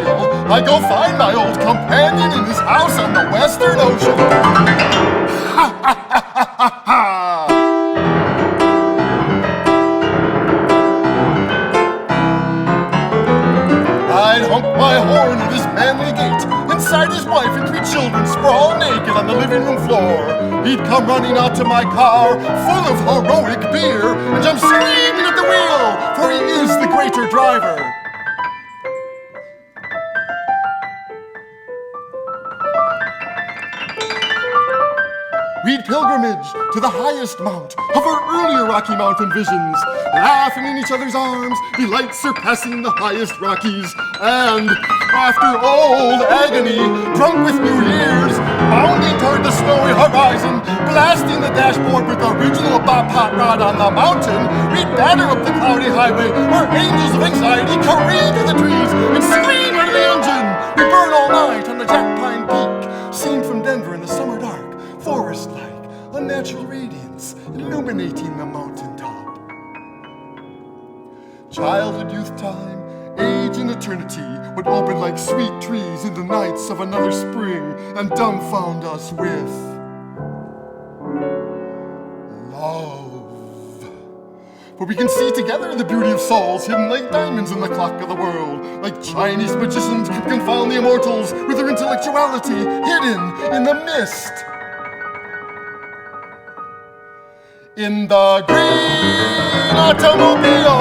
sail, I go find my old companion in his house on the Western Ocean. Ha ha ha ha ha! I'd honk my horn at his manly gate. Inside his wife and 3 children sprawl naked on the living room floor. He'd come running out to my car, full of heroic beer, and jump screaming at the wheel, for he is the greater driver. We'd pilgrimage to the highest mount of our earlier Rocky Mountain visions, laughing in each other's arms, delight surpassing the highest Rockies. And after old agony, drunk with new years, bounding toward the snowy horizon, blasting the dashboard with the original Bob Hot Rod on the mountain, we'd batter up the cloudy highway where angels of anxiety careen through the trees and scream out of the engine. We burn all night on the Jack Pine Peak, seen from Denver in the summer dark, forest-like, unnatural radiance illuminating the mountaintop. Childhood, youth time, age and eternity would open like sweet trees in the nights of another spring and dumbfound us with love. For we can see together the beauty of souls hidden like diamonds in the clock of the world, like Chinese magicians can confound the immortals with their intellectuality hidden in the mist. In the green automobile,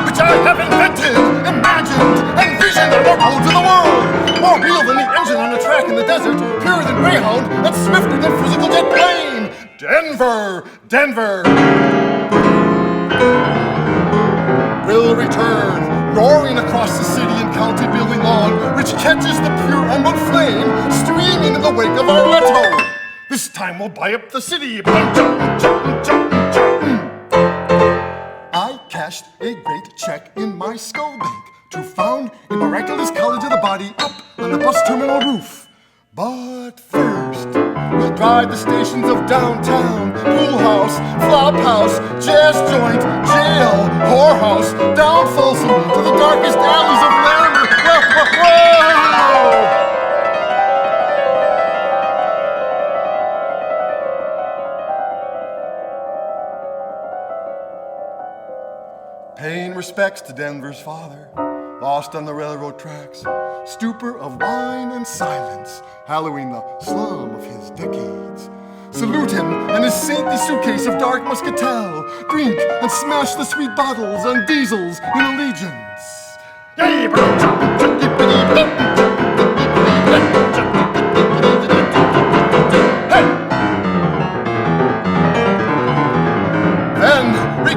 which I have invented, imagined, and visioned on the roads of the world. More real than the engine on a track in the desert, purer than Greyhound, and swifter than physical jet plane. Denver, Denver will return, roaring across the city and county building lawn, which catches the pure emerald flame streaming in the wake of our auto. This time we'll buy up the city. I cashed a great check in my skull bank to found a miraculous college of the body up on the bus terminal roof. But first, we'll drive the stations of downtown, pool house, flop house, jazz joint, jail, whorehouse, down Folsom to the darkest alleys of Larimer. Whoa! Paying respects to Denver's father, lost on the railroad tracks, stupor of wine and silence, hallowing the slum of his decades. Salute him and his saintly suitcase of dark muscatel, drink and smash the sweet bottles on diesels in allegiance.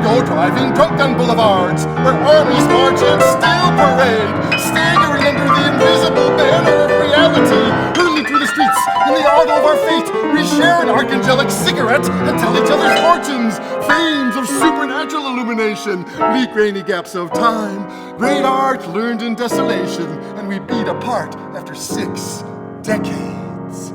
Go driving drunk on boulevards where armies march and still parade, staggering under the invisible banner of reality, hurling through the streets in the auto of our fate. We share an archangelic cigarette and tell each other's fortunes, flames of supernatural illumination, bleak rainy gaps of time, great art learned in desolation, and we beat apart after 6 decades.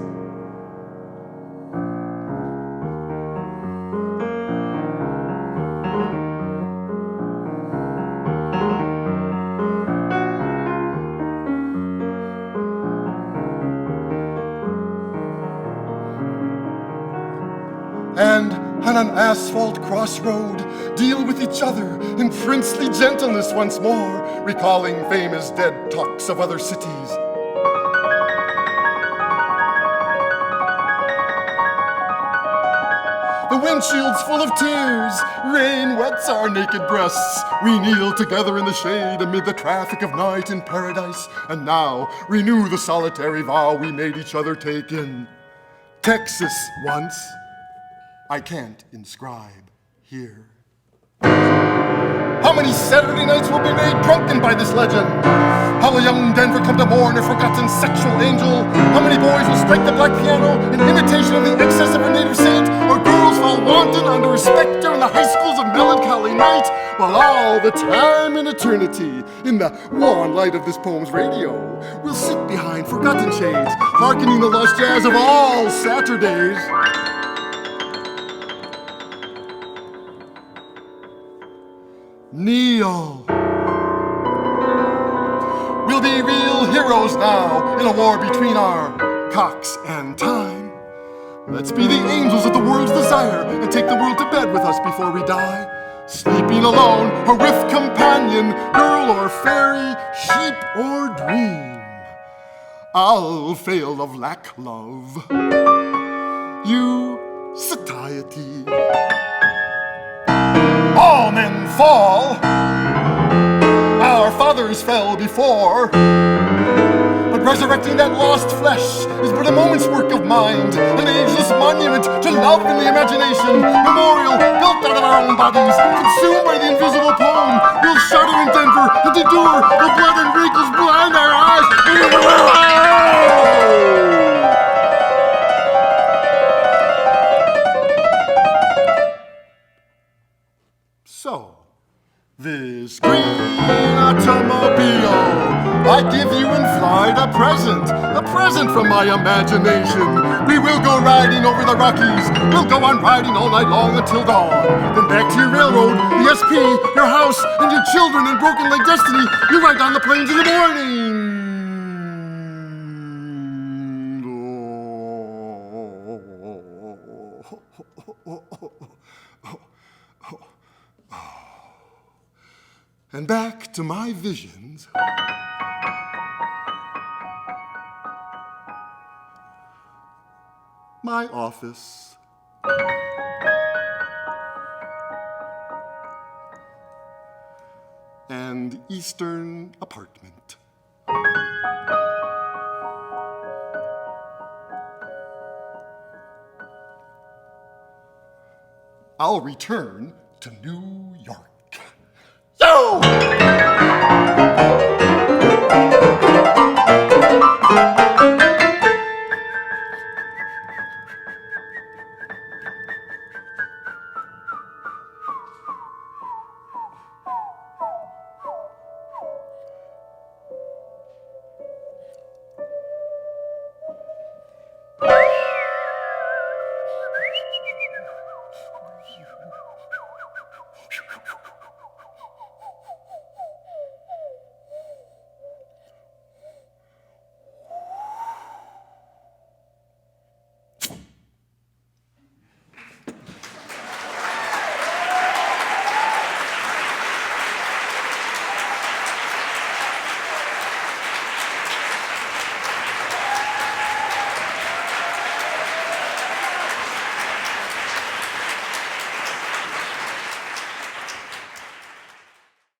And on an asphalt crossroad, deal with each other in princely gentleness once more, recalling famous dead talks of other cities. The windshield's full of tears, rain wets our naked breasts. We kneel together in the shade amid the traffic of night in paradise, and now renew the solitary vow we made each other take in Texas once. I can't inscribe here. How many Saturday nights will be made drunken by this legend? How will young Denver come to mourn a forgotten sexual angel? How many boys will strike the black piano in imitation of the excess of a native saint? Or girls fall wanton under a specter in the high schools of melancholy night? While all the time in eternity, in the wan light of this poem's radio, we'll sit behind forgotten shades, hearkening the lost jazz of all Saturdays. Kneel. We'll We'll be real heroes now in a war between our cocks and time. Let's be the angels of the world's desire and take the world to bed with us before we die. Sleeping alone or with companion, girl or fairy, sheep or dream. I'll fail of lack love, you satiety. All men fall, our fathers fell before, but resurrecting that lost flesh is but a moment's work of mind, an ageless monument to love in the imagination, memorial built out of our own bodies, consumed by the invisible poem. We'll shudder in Denver and endure the blood and wrinkles blind our eyes. So, this green automobile I give you in flight, a present from my imagination. We will go riding over the Rockies, we'll go on riding all night long until dawn. Then back to your railroad, the SP, your house, and your children and broken leg destiny. You ride down the plains in the morning. And back to my visions. My office. And eastern apartment. I'll return to New